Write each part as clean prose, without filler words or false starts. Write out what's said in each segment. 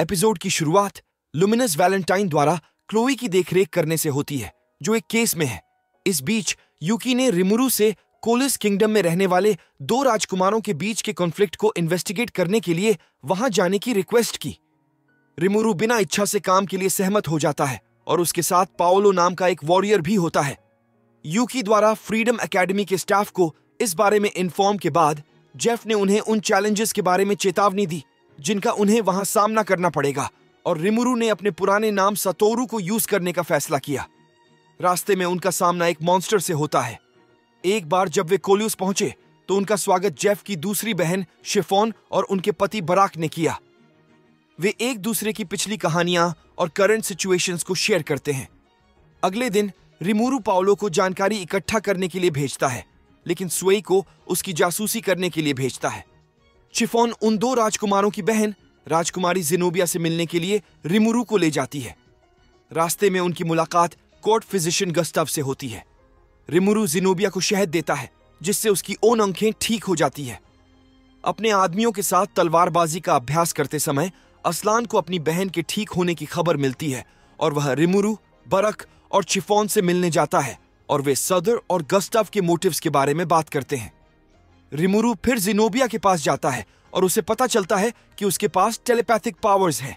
Episode की शुरुआत luminous Valentine द्वारा क्लोई की देखरेख करने से होती है, जो एक केस में है। इस बीच यूकी ने रिमुरु से कोलिस किंगडम में रहने वाले दो राजकुमारों के बीच के कॉन्फ्लिक्ट को इन्वेस्टिगेट करने के लिए वहां जाने की रिक्वेस्ट की। रिमुरु बिना इच्छा से काम के लिए सहमत हो जाता है और उसके साथ पाओलो नाम का एक वॉरियर भी होता है। यूकी द्वारा फ्रीडम एकेडमी के स्टाफ को इस बारे में इन्फॉर्म के बाद जेफ ने उन्हें उन चैलेंजेस के बारे में चेतावनी दी जिनका उन्हें वहां सामना करना पड़ेगा, और रिमुरु ने अपने पुराने नाम सतोरु को यूज करने का फैसला किया। रास्ते में उनका सामना एक मॉन्स्टर से होता है। एक बार जब वे कोलियस पहुंचे तो उनका स्वागत जेफ की दूसरी बहन शिफॉन और उनके पति बराक ने किया। वे एक दूसरे की पिछली कहानियां और करंट सिचुएशंस को शेयर करते हैं। अगले दिन रिमुरु पाओलो को जानकारी इकट्ठा करने के लिए भेजता है, लेकिन सुई को उसकी जासूसी करने के लिए भेजता है। शिफॉन उन दो राजकुमारों की बहन राजकुमारी जिनोबिया से मिलने के लिए रिमुरु को ले जाती है। रास्ते में उनकी मुलाकात कोर्ट फिजिशियन गस्टाव से होती है। रिमुरु जिनोबिया को शहद देता है, जिससे उसकी ओन आंखें ठीक हो जाती है। अपने आदमियों के साथ तलवारबाजी का अभ्यास करते समय असलान को अपनी बहन के ठीक होने की खबर मिलती है और वह रिमुरु, बरक और शिफॉन से मिलने जाता है और वे सदर और गस्टाव के मोटिव्स के बारे में बात करते हैं। रिमुरु फिर जिनोबिया के पास जाता है और उसे पता चलता है कि उसके पास टेलीपैथिक पावर्स हैं।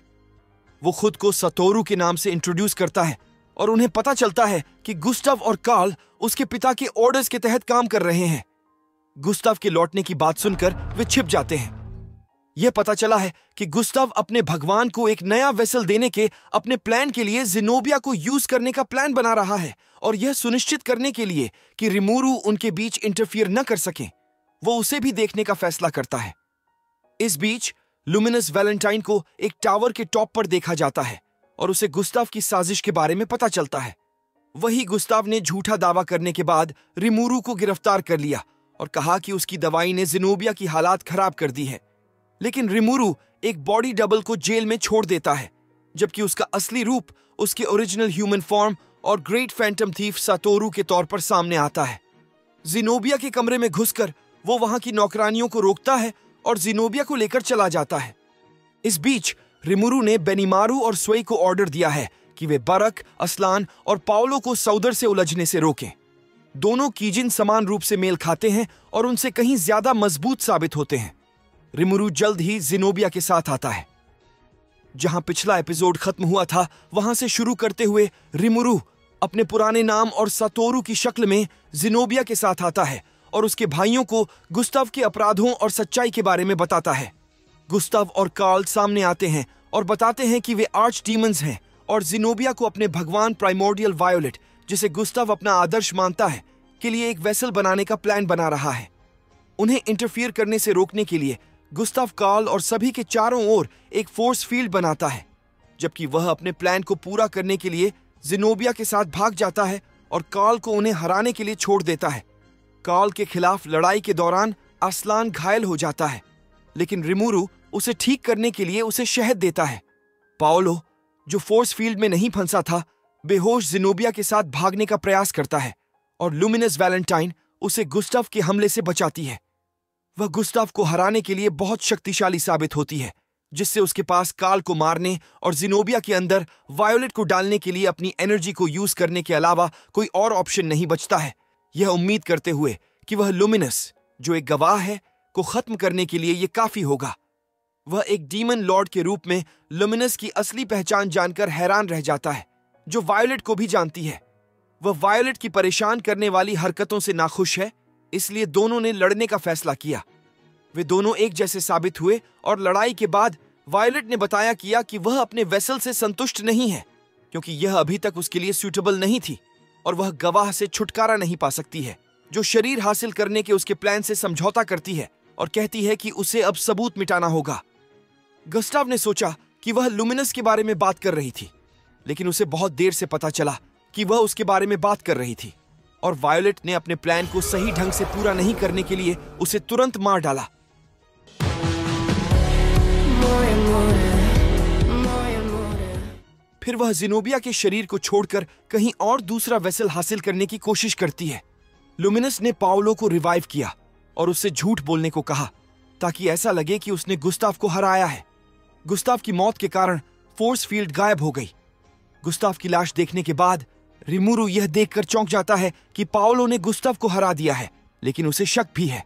वो खुद को सतोरु के नाम से इंट्रोड्यूस करता है और उन्हें पता चलता है कि गुस्टाव और कार्ल उसके पिता के ऑर्डर्स के तहत काम कर रहे हैं। गुस्ताव के लौटने की बात सुनकर वे छिप जाते हैं। यह पता चला है कि गुस्ताव अपने भगवान को एक नया वेसल देने के अपने प्लान के लिए जिनोबिया को यूज करने का प्लान बना रहा है, और यह सुनिश्चित करने के लिए कि रिमुरु उनके बीच इंटरफियर न कर सकें, वो उसे भी देखने का फैसला करता है। इस बीच लुमिनस वैलेंटाइन को एक टावर के टॉप पर देखा जाता है और उसे गुस्ताव की साजिश के बारे में पता चलता है। वही गुस्ताव ने झूठा दावा करने के बाद रिमुरु को गिरफ्तार कर लिया और कहा कि उसकी दवाई ने जिनोबिया की हालात खराब कर दी है। लेकिन रिमुरु एक बॉडी डबल को जेल में छोड़ देता है, जबकि उसका असली रूप उसके ओरिजिनल ह्यूमन फॉर्म और ग्रेट फैंटम थीफ सतोरु के तौर पर सामने आता है। जिनोबिया के कमरे में घुसकर वो वहां की नौकरानियों को रोकता है और जिनोबिया को लेकर चला जाता है। इस बीच रिमुरु ने बेनिमारू और सुई को ऑर्डर दिया है कि वे बरक, असलान और पाओलो को सौदर से उलझने से रोकें। दोनों कीजिन समान रूप से मेल खाते हैं और उनसे कहीं ज्यादा मजबूत साबित होते हैं। रिमुरु जल्द ही जिनोबिया के साथ आता है। जहां पिछला एपिसोड खत्म हुआ था, वहां से शुरू करते हुए रिमुरु अपने पुराने नाम और सतोरु की शक्ल में जिनोबिया के साथ आता है और उसके भाइयों को गुस्ताव के अपराधों और सच्चाई के बारे में बताता है। गुस्ताव और कार्ल सामने आते हैं और बताते हैं कि वे आर्च डीमंस हैं और जिनोबिया को अपने भगवान प्राइमोर्डियल वायोलेट, जिसे गुस्ताव अपना आदर्श मानता है, के लिए एक वेसल बनाने का प्लान बना रहा है। उन्हें इंटरफियर करने से रोकने के लिए गुस्ताव कार्ल और सभी के चारों ओर एक फोर्स फील्ड बनाता है, जबकि वह अपने प्लान को पूरा करने के लिए जिनोबिया के साथ भाग जाता है और कार्ल को उन्हें हराने के लिए छोड़ देता है। कार्ल के खिलाफ लड़ाई के दौरान असलान घायल हो जाता है, लेकिन रिमुरु उसे ठीक करने के लिए उसे शहद देता है। पाओलो, जो फोर्स फील्ड में नहीं फंसा था, बेहोश जिनोबिया के साथ भागने का प्रयास करता है और लुमिनस वैलेंटाइन उसे गुस्ताव के हमले से बचाती है। वह गुस्ताव को हराने के लिए बहुत शक्तिशाली साबित होती है, जिससे उसके पास कार्ल को मारने और जिनोबिया के अंदर वायोलेट को डालने के लिए अपनी एनर्जी को यूज करने के अलावा कोई और ऑप्शन नहीं बचता है, यह उम्मीद करते हुए कि वह लुमिनस, जो एक गवाह है, को खत्म करने के लिए यह काफी होगा। वह एक डीमन लॉर्ड के रूप में लुमिनस की असली पहचान जानकर हैरान रह जाता है, जो वायोलेट को भी जानती है। वह वायोलेट की परेशान करने वाली हरकतों से नाखुश है, इसलिए दोनों ने लड़ने का फैसला किया। वे दोनों एक जैसे साबित हुए और लड़ाई के बाद वायोलेट ने बताया किया कि वह अपने वेसल से संतुष्ट नहीं है, क्योंकि यह अभी तक उसके लिए सूटेबल नहीं थी और वह गवाह से छुटकारा नहीं पा सकती है, जो शरीर हासिल करने के उसके प्लान से समझौता करती है और कहती है कि उसे अब सबूत मिटाना होगा। गुस्ताव ने सोचा कि वह लुमिनस के बारे में बात कर रही थी, लेकिन उसे बहुत देर से पता चला कि वह उसके बारे में बात कर रही थी, और वायोलेट ने अपने प्लान को सही ढंग से पूरा नहीं करने के लिए उसे तुरंत मार डाला। फिर वह जिनोबिया के शरीर को छोड़कर कहीं और दूसरा वेसल हासिल करने की कोशिश करती है। लुमिनस ने पाओलो को रिवाइव किया और उससे झूठ बोलने को कहा, ताकि ऐसा लगे कि उसने गुस्ताव को हराया है। गुस्ताव की मौत के कारण फोर्स फील्ड गायब हो गई। गुस्ताव की लाश देखने के बाद रिमुरु यह देखकर चौंक जाता है कि पाओलो ने गुस्ताव को हरा दिया है, लेकिन उसे शक भी है।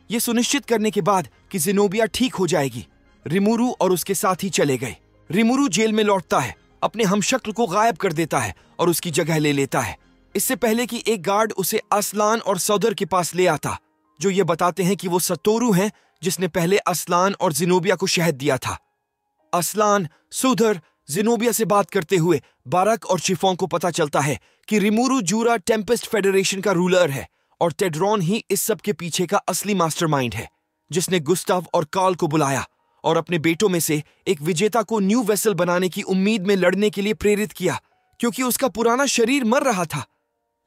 यह सुनिश्चित करने के बाद कि ज़ेनोबिया ठीक हो जाएगी, रिमुरु और उसके साथी चले गए। रिमुरु जेल में लौटता है, अपने हमशक्ल को गायब कर देता है और उसकी जगह ले लेता है, इससे पहले कि एक गार्ड उसे असलान और सौदर के पास ले आता, जो ये बताते हैं कि वो सतोरु हैं जिसने पहले असलान और ज़ेनोबिया को शहद दिया था। असलान, सुधर, ज़ेनोबिया से बात करते हुए बारक और चिफोंग को पता चलता है कि रिमुरु जूरा टेम्पेस्ट फेडरेशन का रूलर है और टेड्रॉन ही इस सब के पीछे का असली मास्टरमाइंड है, जिसने गुस्ताव और कार्ल को बुलाया और अपने बेटों में से एक विजेता को न्यू वेसल बनाने की उम्मीद में लड़ने के लिए प्रेरित किया, क्योंकि उसका पुराना शरीर मर रहा था।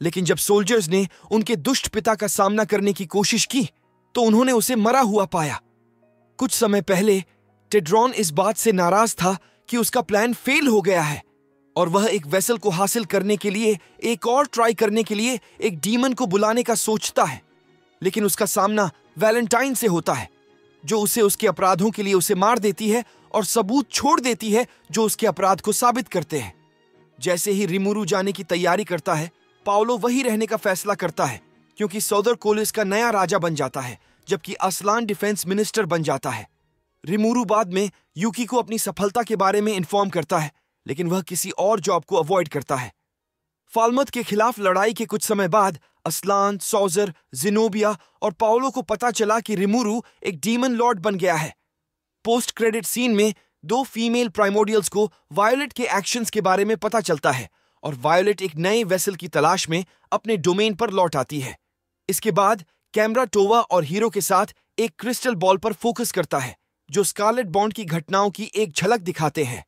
लेकिन जब सोल्जर्स ने उनके दुष्ट पिता का सामना करने की कोशिश की तो उन्होंने उसे मरा हुआ पाया। कुछ समय पहले टेड्रॉन इस बात से नाराज था कि उसका प्लान फेल हो गया है और वह एक वेसल को हासिल करने के लिए एक और ट्राई करने के लिए एक डीमन को बुलाने का सोचता है, लेकिन उसका सामना वैलेंटाइन से होता है, जो उसे उसके अपराधों के लिए उसे मार देती है और सबूत छोड़ देती है जो उसके अपराध को साबित करते हैं। जैसे ही रिमुरु जाने की तैयारी करता है, पाओलो वही रहने का फैसला करता है, क्योंकि सौदर कोलिस का नया राजा बन जाता है, जबकि असलान डिफेंस मिनिस्टर बन जाता है। रिमुरु बाद में यूकी को अपनी सफलता के बारे में इन्फॉर्म करता है, लेकिन वह किसी और जॉब को अवॉइड करता है। फाल्मथ के खिलाफ लड़ाई के कुछ समय बाद असलान, सौजर, ज़ेनोबिया और पाओलो को पता चला कि रिमुरु एक डीमन लॉर्ड बन गया है। पोस्ट क्रेडिट सीन में 2 फीमेल प्राइमोडियल्स को वायोलेट के एक्शंस के बारे में पता चलता है और वायोलेट एक नए वेसल की तलाश में अपने डोमेन पर लौट आती है। इसके बाद कैमरा टोवा और हीरो के साथ एक क्रिस्टल बॉल पर फोकस करता है, जो स्कारलेट बॉन्ड की घटनाओं की एक झलक दिखाते हैं।